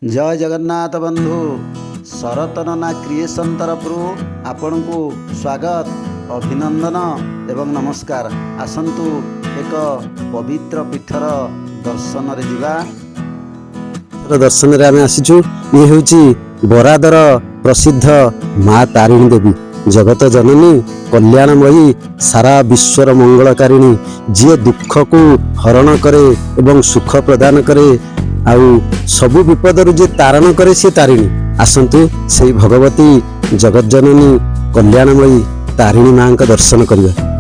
जय जगन्नाथ बंधु शरतनना क्रिएशन तरफ आपण को स्वागत अभिनंदन एवं नमस्कार। आसंतु एक पवित्र पीठर दर्शन रे जीवा। दर्शन रे आमे आसीछु। ये होची बरादर प्रसिद्ध माँ तारिणी देवी, जगत जननी, कल्याणमयी, सारा विश्वर मंगलकारिणी, जी दुख को हरण करे एवं सुख प्रदान करे आउ सबु विपदरु जे तारण करे से तारिणी। आसंतु से भगवती जगत जननी कल्याणमयी तारिणी माँ का दर्शन करिया।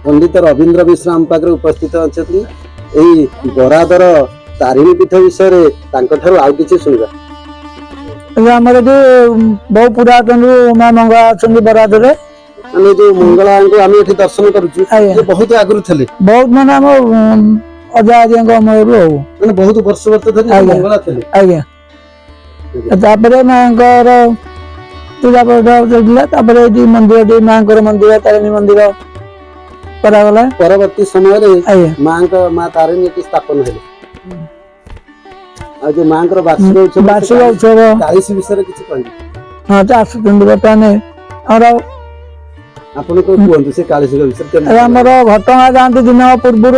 पंडित रवींद्र विश्राम पाखरे उपस्थित अच्छा बरादर तारिणी पीठ विषय आउ कि शुणा। बहु पुरातन माँ मंगला अच्छा बरादर माने जो मंगला को आम ये दर्शन करूँ बहुत आगुरी थे बहुत माने अजा अमर माने बहुत वर्ष धरी मंगला थे। आज्ञा माँ पूजा पाठ चलता मंदिर माँ मंदिर तारिणी मंदिर परवर्ती समय माँ तारिणी की स्थापन है। जो माँ वार्षिक उत्सव कालीसी विषय किसी कहबे। हां तो आसुचंदी बर्तमान आपन को कहंतु से कालीसी विषय हमर घटना जानते दिन पूर्व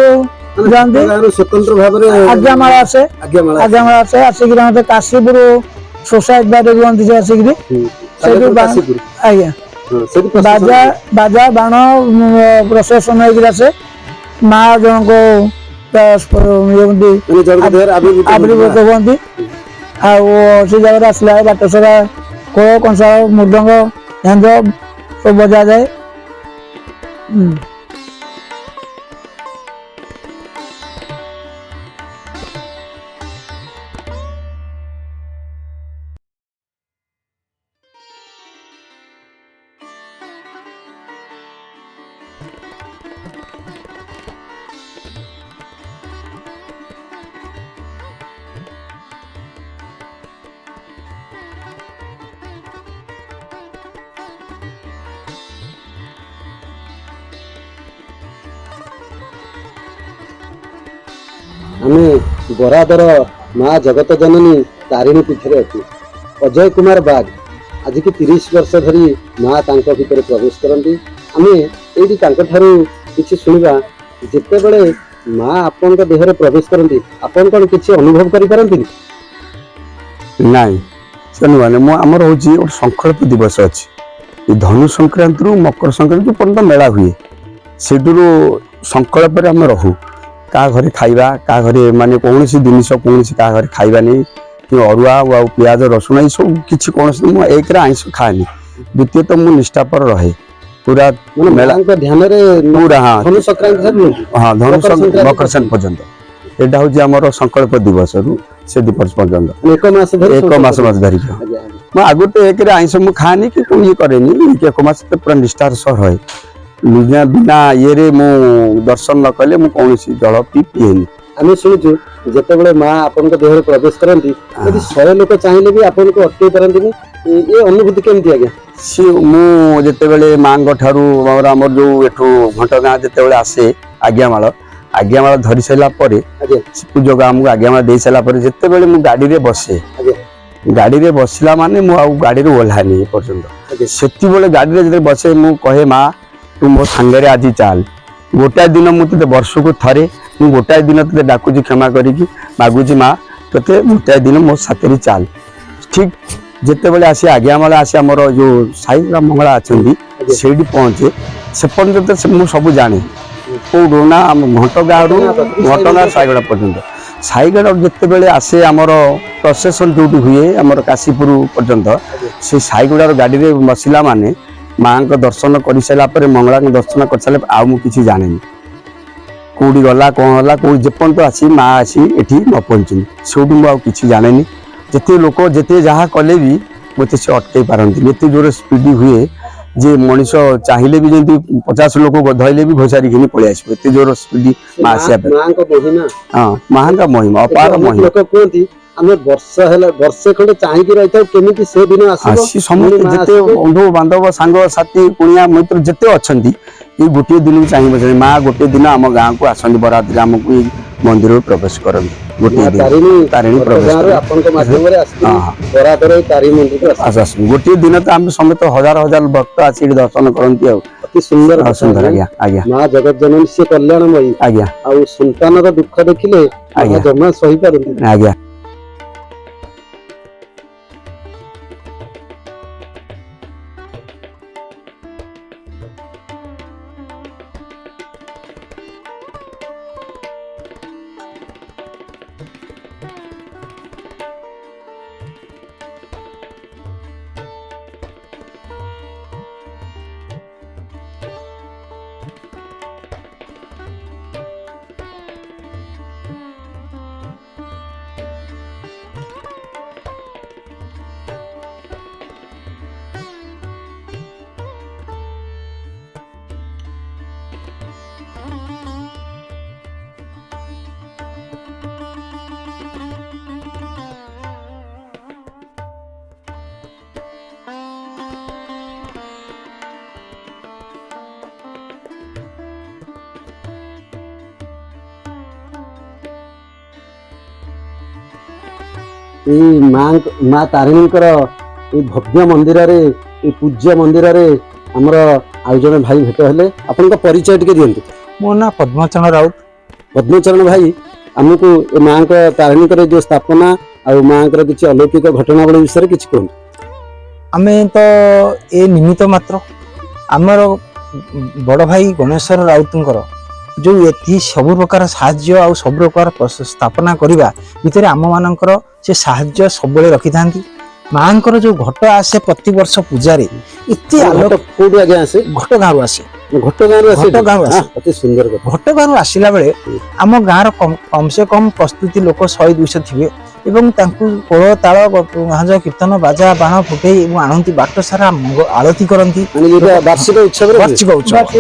जानते स्वतंत्र भाव रे आज्ञामाला आसे आसिक काशीपुर सोसाइटी बारे रुहंती से आसिक आज्ञा बाजा बाजा बाण प्रशासन से माँ जन को आविर्भूत हुई से जगह आसला बाटसरा खोल कंसा मृदंग झांझ सब बजा जाए। आमे बरादर माँ जगत जननी तारिणी पीठ रे अच्छी अजय कुमार बाग आज की 30 वर्ष धरी माँ तांको भीतर प्रवेश करती। आमे एठी तांको थारु किछि सुनिबा जेते बेले माँ आपन देह रे प्रवेश करती आपन कोन किछि अनुभव करि पारंती नाई सुनवाने मो हमर होची और संकल्प दिवस अछि धनु संक्रांति रु मकर संक्रांति पर्यंत मेला हुए सेडुरो संकल्प रे हम रहू का घरे खाइबा का घरे माने कौन सी जिनिस कौन सी का घरे खाइबा नहीं कि अरुआ आ प्याज रसुण ये सब किसी कौन मु एक आइंस खाएनी द्वितीय तो मु निष्ठा पर रहे पूरा मेला ध्यान रे पूरा। हाँ धनु संक्रांति हाँ धनु मकर संक्रांति पर्यंत एटा हूँ आमर संकल्प दिवस से 2 वर्ष पर्यंत एक मास धरि 1 मास धरिक आज्ञा मैं आगु तो एक आइंस मु खानी कि कोई ये करेनी 1 मास तो पूरा निष्ठार सह रहे बिना बिना ये रे मु दर्शन न कले मु कौन जल पी पिएनी आम शुणुचु जिते माँ आपन देह प्रवेश करती यदि 100 लोक चाहिए भी आपन को अटकई पारती ये अनुभूति केमती आज्ञा सी मु जिते माँ ठारू आमर जो एठू घंटगाँ जिते आसे आज्ञामाल धरी सारा पूजा आमको आज्ञामाल दे सारा जिते मु गाड़ी रे बसे गाड़ी रे बसला माने मु गाड़ी रे ओह्लानी पर्यंत से गाड़ी रे बसे मु कहे माँ तू मो सांगे आज चाल गोटाए दिन मुझे वर्ष को थरे मु गोटाए दिन ते डाकुची क्षमा करी मागुची माँ ते गोटाए दिन मो साथी चाल ठीक जिते बड़े आसी आज्ञामाल आसी आमर जो साई मंगला अच्छा से पहुँचे से पर्यंत मुझे सब जाने कौटू ना घंटगाँ घंटगाँ साईगड़ा पर्यंत साईगड़ा जिते बड़े आसे आमर प्रोसेसन जो हुए आमर काशीपुर पर्यंत से साईगुड़ार गाड़ी रे बसला माने माँ को दर्शन कर सारापर मंगला दर्शन कर सारे आउ किसी जाने कौटी गला कौन है कौ जेपर्यंत आसी माँ आसी एठी न पहुँचनी से मुझे जाने जिते लोक जिते जहाँ कले भी मत से अटकई पारती एत जोर स्पीड हुए जे मनीष चाहिए भी जमी 50 लोक धरले भी घोषारी घिनी पलि आस एत जोर स्पीड माँ आसा हाँ माँ का महिमा अपार महिमा कहती आम वर्षे खंडे चाहिए रही था केमी से दिन आसी समस्त जिते बंधु बांधव सांग साथी कुणिया मित्र जिते अच्छा ये गोटे दिन चाहिए माँ गोटे दिन आम गाँव को आसती बरात आमको मंदिर प्रवेश करती गोटे दिन तारिणी गोटे दिन तो आम समेत हजार हजार भक्त आसिक दर्शन करती अति सुंदर सुंदर आज्ञा आज्ञा माँ जगत जननी से कल्याणमयी आज्ञा आ संतान दुख देखिले आज्ञा जमा सही पारती आज्ञा माँ तारिणी भव्य मंदिर रे पूज्य मंदिर रे आमर आउ जन भाई भेट हेले आपन का परिचय टिके दियंतु मो ना पद्मचरण राउत पद्मचरण भाई आमको माँ तारिणी जो स्थापना आ माँ किसी अलौकिक घटनावली विषय किसी कहूँ आमे तो ए निमित्त मात्र आमर बड़ भाई गणेश्वर राउतंकर जो ये सब प्रकार साहाय्य आ सब प्रकार स्थापना करने भितर आम मानकर से साहाय्य सब रखी था माँ जो घट आसे प्रति वर्ष पूजा इतने आलोक कोडी आगे आसे घट गाँव आसे घट गाँव अति सुंदर घट गाँव आसला बेले आम गाँव कम से कम प्रस्तुति लोक 100-200 थे एवं कोल ताल गाँजा कीर्तन बाजा बाण फुटे आणती बाट सारा आलती करती वार्षिक उत्सव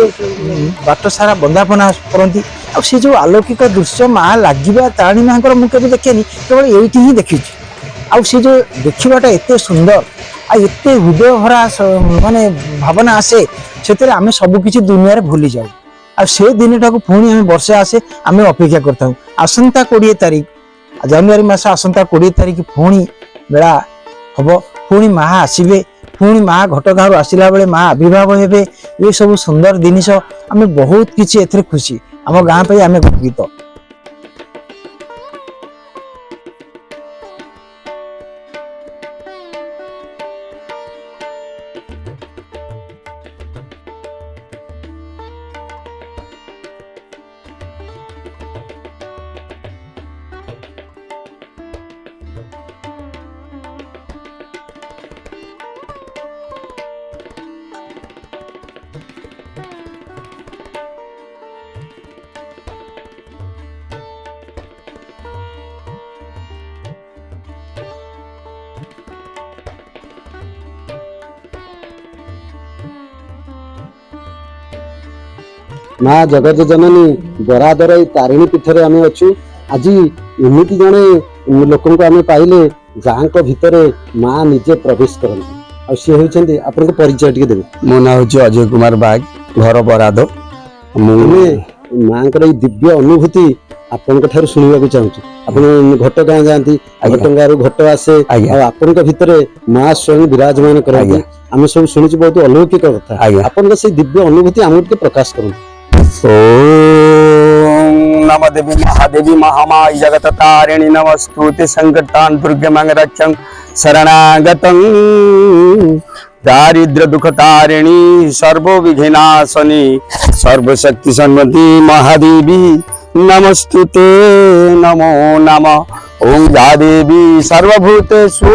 बाट सारा बंदापना करती आ जो अलौकिक दृश्य माँ लगे तारिणी माँ मुझे देखेनि केवल ये ही देखी आ जो देखाटा एत सुंदर आते हृदय भरा माने भावना आसे से आम सबकि दुनिया भूली जाऊ आ से दिन टाक पुणी आम वर्षे आसे आम अपेक्षा करता आसंता 20 तारीख जानुआरी मास आसंता 20 तारीख पुणी बेला हम पुणी माँ आसबे पुणी माँ घट गाँव आसला बेले माँ आविर्भाव हे ये सब सुंदर जिनिस आम बहुत किसी ए खुशी आम गाँ पे आम गर्वित ମା ଜଗତ ଜନନୀ ବରାଦର ଏଇ ତାରିଣୀ ପୀଠରେ ଆମେ ଅଛୁ। ଆଜି ଏମିତି ଜଣେ ଲୋକଙ୍କୁ ଆମେ ପାଇଲେ ଯାହାଙ୍କ ଭିତରେ ମା ନିଜେ ପ୍ରବେଶ କରନ୍ତି। ଆଉ ସିଏ ହେଉଛନ୍ତି, ଆପଣଙ୍କ ପରିଚୟ ଟିକେ ଦେବେ। ମୋ ନାଁ ହେଉଛି ଅଜୟ କୁମାର ବାଗ, ଘର ବରାଦ। ମୁଁ ଆମେ ମାଙ୍କର ଏଇ ଦିବ୍ୟ ଅନୁଭୂତି ଆପଣଙ୍କ ଠାରୁ ଶୁଣିବାକୁ ଚାହୁଁଛୁ। ଆପଣ ଘଟଗାଁ ଯାଆନ୍ତି, ଆଜ୍ଞା। ଘଟଗାଁରୁ ଘଟ ଆସେ, ଆଜ୍ଞା। ଆଉ ଆପଣଙ୍କ ଭିତରେ ମା ସ୍ୱୟଂ ବିରାଜମାନ କରନ୍ତି। ଆଜ୍ଞା। ଆମେ ସବୁ ଶୁଣିଛୁ ବହୁତ ଅଲୌକିକ କଥା। ଆଜ୍ଞା। ଆପଣଙ୍କ ସେଇ ଦିବ୍ୟ ଅନୁଭୂତି ଆମକୁ ଟିକେ ପ୍ରକାଶ କରନ୍ତୁ। ओम नम देवी महादेवी महामाई जगत तारिणी नमस्तुते संकटान दुर्गे मंगरक्षं शरणागतं दारिद्र दुख तारिणी सर्व विघ्नाशनी सर्वशक्ति सन्मति महादेवी नमस्तुते नमो नमः। ओम या देवी सर्वभूतेषु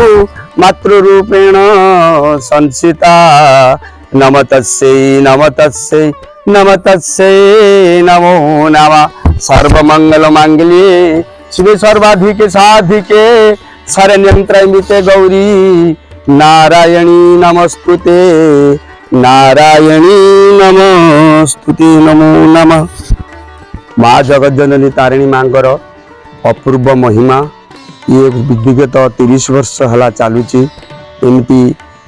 मातृरूपेण संस्थिता नम तस्यै नम तस्यै नमो नमः। सर्वमंगल मांगल्ये शिवे सर्वाधिके साधिके शरण्यं त्र्यंबके गौरी नारायणी नमस्तुते नारायणी नमस्तुते नमो नमः। माँ जगत जननी तारिणी मांगर अपूर्व महिमा ये विगत 30 वर्ष है चलुची। एमती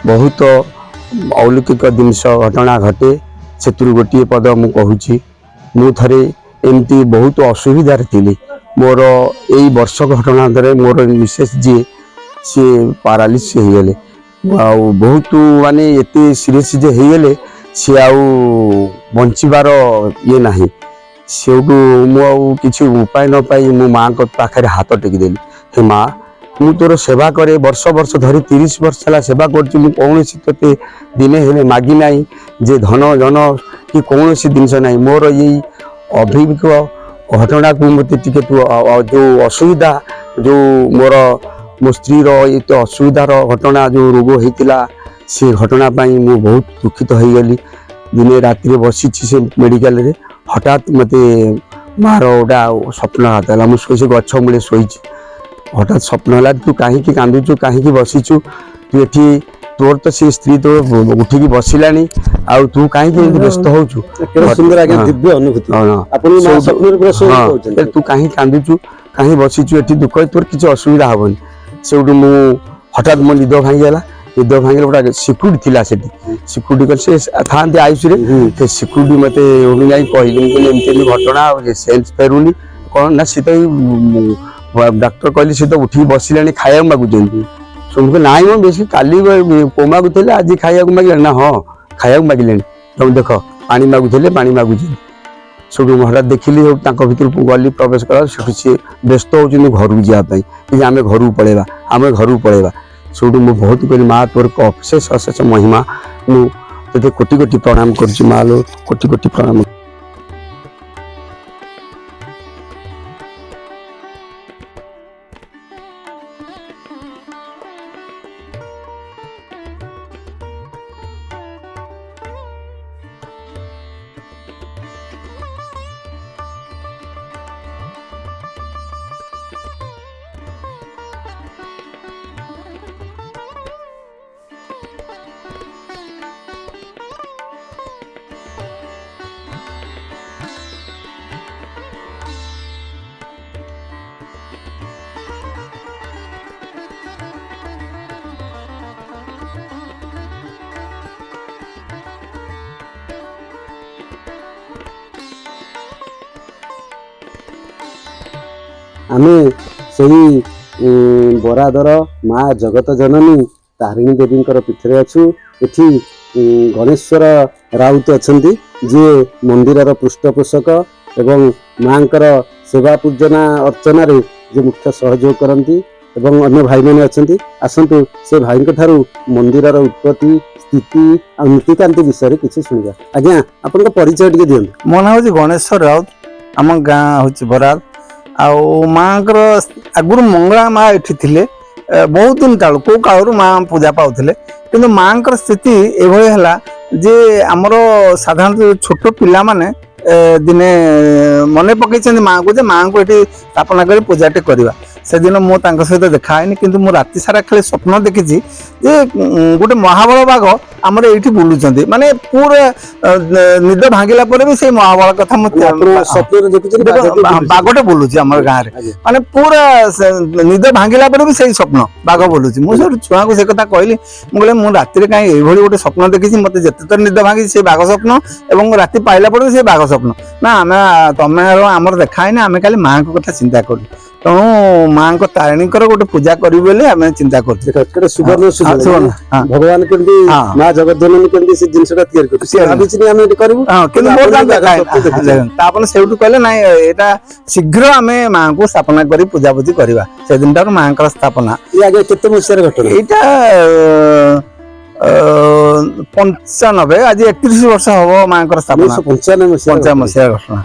बहुत अलौकिक जिनस घटना घटे से गोटे पद मु कहूँ। मु थे एमती बहुत असुविधार थी। मोर यही वर्ष घटना मोर मिसेस जी सी पारालिसिस हो गले। बहुत माने एत सीरीयस जे हो गले सी बचार ये ना सेठू मुझे उपाय न पाई मो माँ को पाखे हाथ टेकिदेली। हे माँ मु तोर सेवा करे वर्ष वर्ष धरी 30 वर्ष है सेवा कौन ते दिने हेले मागी ना जे धन जन कि कौन जिनस ना मोर यही अभिज्ञ घटना को मत जो असुविधा जो मोर मो स्त्री ये असुविधार घटना जो रोग होता से घटना मु बहुत दुखित हो गली। दिने राति बसी से मेडिकल रे हठात मत मार गोटा स्वप्न आता मुझे गछ मूले शोची। हठात स्वप्न है तू कहीं कांदुचु कहीं बसीचु तू ये तोर तो सी स्त्री तो उठिकी बसिलानी आउ तू कहीं व्यस्त होचु। सुंदर आगे दिव्य अनुभूति आपण मां स्वप्न रे हाँ तू कहीं कांदुचु कहीं बसीचु एठी दुख तोर किसी असुविधा हेनी। से मु हठात मो निद भांगीगला। निद भांगे गोटा सिक्यूरिटी थिला सेठी सिक्यूरिटी कल से था आयुष रे सिक्यूरिटी मत जाई कहली एमती घटना सेल्स फेरुनी कौन ना सी तो डाक्टर कहली सी तो उठी बसिला खाया मागुं सुन ना मैं बेस काली कोमा थे आज खाया मागे ना हाँ खाया मागिले तुम देख पानी मागुले पानी मागुचे सब हठात देखिली भर गली प्रवेश कला सी व्यस्त होती घर जावाई आम घर पलैबा आम घर पलैबा सब मुझे बहुत कहली माँ तोर अशेष अशेष महिमा मुझे कोटि कोटि प्रणाम करुच्ची माँ लो कोटि कोटि प्रणाम। आमे सही बरादर माँ जगत जननी तारिणी देवी पीठरे अच्छु। एठी गणेश्वर राउत अछंती जे मंदिरर पृष्ठपोषक एवं माँकर सेवा पूजना अर्चना रे जे मुख्य सहयोग करती एवं अन्य भाई मैंने अछंती। आसंतु से भाई ठारू मंदिरर उत्पत्ति स्थिति और नीतिकांति विषय किसी शुणा। आज्ञा आपन परिचय टिके दियंतु। मो नाम गणेश्वर राउत आम गाँ हूँ बराद आउ माँकर आगुरी मंगला माँ एठी थिले बहुत दिन काल को कालू माँ पूजा पाउथिले किंतु माँकर स्थिति एभली है जे आमर साधारण छोट पिला माने दिने मने पकई माँ को जे माँ को ये स्थापना कर पूजाटे करवा ସେଦିନ ମୁଁ ତାଙ୍କ ସହିତ ଦେଖା ହେଇନି, କିନ୍ତୁ ମୁଁ ରାତି ସାରା ଖାଲି ସ୍ୱପ୍ନ ଦେଖିଛି ଯେ ଗୋଟେ ମହାବଳ ବାଘ ଆମର ଏଇଠି ବୁଲୁଛନ୍ତି, ମାନେ ପୁରା ନିଦ ଭାଙ୍ଗିଲା ପରେ ବି ସେଇ ମହାବଳ କଥା ମୁଁ ସ୍ୱପ୍ନରେ ଦେଖୁଛନ୍ତି ବାଘଟେ ବୁଲୁଛି ଆମର ଗାଁରେ, ମାନେ ପୁରା ନିଦ ଭାଙ୍ଗିଲା ପରେ ବି ସେଇ ସ୍ୱପ୍ନ ବାଘ ବୁଲୁଛି। ମୁଁ ସେଠୁ ଛୁଆଙ୍କୁ ସେ କଥା କହିଲି, ମୁଁ କହିଲି ମୁଁ ରାତିରେ କାହିଁ ଏଇଭଳି ଗୋଟେ ସ୍ୱପ୍ନ ଦେଖିଛି, ମତେ ଯେତେଥର ନିଦ ଭାଙ୍ଗିଛି ସେଇ ବାଘ ସ୍ୱପ୍ନ ଏବଂ ରାତି ପାଇଲା ପରେ ବି ସେଇ ବାଘ ସ୍ୱପ୍ନ। ନା ତମେ ଆମର ଦେଖା ହେଇନି, ଆମେ ଖାଲି ମାଆଙ୍କ କଥା ଚିନ୍ତା କରୁ, ତେଣୁ ମାଆଙ୍କ ତାରିଣୀଙ୍କର ଗୋଟେ ପୂଜା କରିବୁ ବୋଲି ଆମେ ଚିନ୍ତା କରୁଛୁ। ସୁବର୍ଣ୍ଣ ସୁଯୋଗ ଭଗବାନ କେମିତି ମା ଜଗଦ୍ଧନୀ କେମିତି ସେ ଜିନିଷଟା ତିଆରି କରୁଛି ଆମେ ଏଠି କରିବୁ, କିନ୍ତୁ ତାପରେ ସେଇଠୁ କହିଲେ ନାଇଁ ଏଇଟା ଶୀଘ୍ର ଆମେ ମାଆଙ୍କୁ ସ୍ଥାପନା କରି ପୂଜାପୂଜି କରିବା। ସେଦିନଠାରୁ ମାଆଙ୍କର ସ୍ଥାପନା। ଆଜ୍ଞା କେତେ ମସିହାର ଘଟଣା ଏଇଟା 95, ଆଜି 31 ବର୍ଷ ହବ ମାଆଙ୍କର ସ୍ଥାପନା। 95 ମସିହା ଘଟଣା।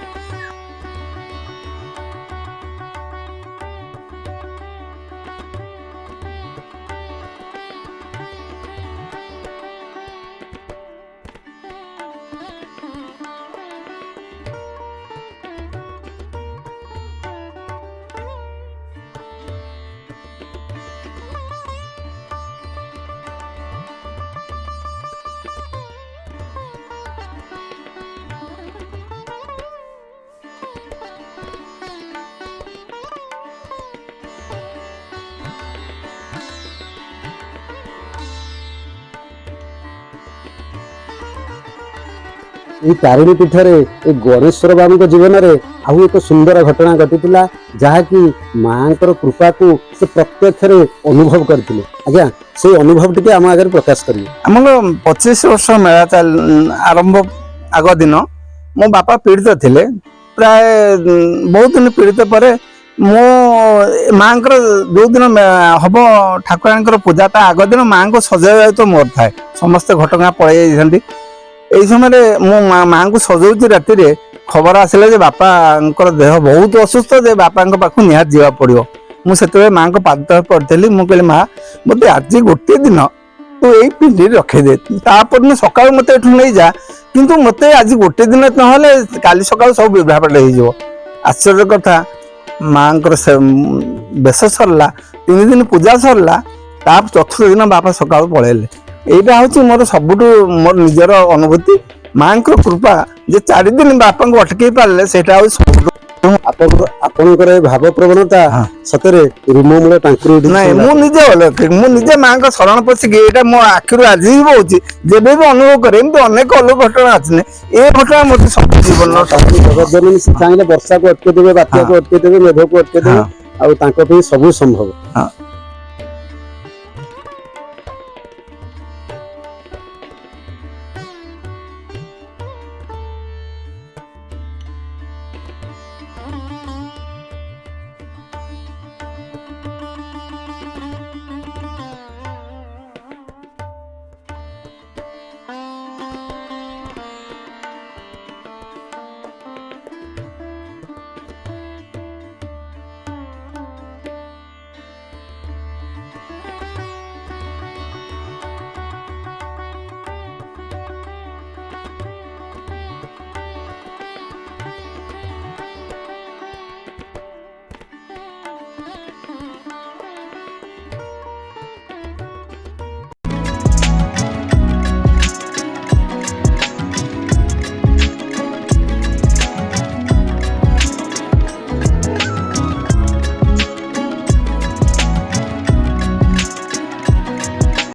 এই ତାରିଣୀ ପୀଠରେ ଏ ଗଣେଶ୍ୱର ବାବୁଙ୍କ ଜୀବନରେ ଆଉ ଏକ ସୁନ୍ଦର ଘଟଣା ଘଟିଥିଲା, ଯାହାକି ମାଙ୍କର କୃପାକୁ ସେ ପ୍ରତ୍ୟକ୍ଷରେ ଅନୁଭବ କରିଥିଲେ। ଆଜ୍ଞା ସେଇ ଅନୁଭବ ଟିକେ ଆମ ଆଗରେ ପ୍ରକାଶ କରିବେ। ଆମର 25 ବର୍ଷ ମେଳା ଆରମ୍ଭ ଆଗ ଦିନ ମୋ ବାପା ପୀଡ଼ିତ ଥିଲେ, ପ୍ରାୟ ବହୁତ ଦିନ ପୀଡ଼ିତ ପରେ ମୁଁ ମାଙ୍କର ଯୋଉଦିନ ହବ ଠାକୁରାଣୀଙ୍କର ପୂଜା ତା ଆଗ ଦିନ ମାଙ୍କୁ ସଜାଇବା ତ ମୋର ଥାଏ, ସମସ୍ତେ ଘଟଗାଁ ପଳେଇ ଯାଇଥାନ୍ତି। ଏଇ ସମୟରେ ମୁଁ ମାଙ୍କୁ ସଜଉଛି ରାତିରେ, ଖବର ଆସିଲା ଯେ ବାପାଙ୍କର ଦେହ ବହୁତ ଅସୁସ୍ଥ, ଯେ ବାପାଙ୍କ ପାଖକୁ ନିହାତି ଯିବାକୁ ପଡ଼ିବ। ମୁଁ ସେତେବେଳେ ମାଙ୍କ ପାଦ ତଳେ ପଡ଼ିଥିଲି। ମୁଁ କହିଲି ମା ମୋତେ ଆଜି ଗୋଟିଏ ଦିନ ତୁ ଏଇ ପିଣ୍ଡିରେ ରଖେଇଦେ, ତାପରଦିନ ସକାଳୁ ମୋତେ ଏଠୁ ନେଇଯା, କିନ୍ତୁ ମୋତେ ଆଜି ଗୋଟେ ଦିନ ନହେଲେ କାଲି ସକାଳୁ ସବୁ ବିଭାପଟ ହେଇଯିବ। ଆଶ୍ଚର୍ଯ୍ୟ କଥା, ମାଙ୍କର ବେଶ ସରିଲା, 3 ଦିନ ପୂଜା ସରିଲା, ତା 4ଥ ଦିନ ବାପା ସକାଳୁ ପଳେଇଲେ। ଏଇଟା ହଉଛି ମୋର ସବୁଠୁ ମୋର ନିଜର ଅନୁଭୂତି। ମାଙ୍କର କୃପା ଯେ 4 ଦିନ ବାପାଙ୍କୁ ଅଟକେଇ ପାରିଲେ, ସେଇଟା ହଉଛି ସବୁଠୁ। ଆପଣଙ୍କର ଏ ଭାବ ପ୍ରବଣତା ସତରେ ରୁମମୂଳ ଟାଙ୍କୁରି ଉଠୁଛି। ନାଇଁ ମୁଁ ନିଜେ ମାଙ୍କ ଶରଣ ପଶିକି ଏଇଟା ମୋ ଆଖିରୁ ଆଜି ବି ବହୁଛି, ଯେବେ ବି ଅନୁଭବ କରେ। ଏମିତି ଅନେକ ଅଲଗା ଘଟଣା ଅଛି, ଏ ଘଟଣା ମତେ ସବୁ ଜୀବନର ଜଗଦ୍ଧନୀ ଚାହିଁଲେ ବର୍ଷାକୁ ଅଟକେଇ ଦେବେ, ବାତ୍ୟାକୁ ଅଟକେଇ ଦେବେ, ମେଘକୁ ଅଟକେଇ ଦେବେ, ଆଉ ତାଙ୍କ ପାଇଁ ସବୁ ସମ୍ଭବ।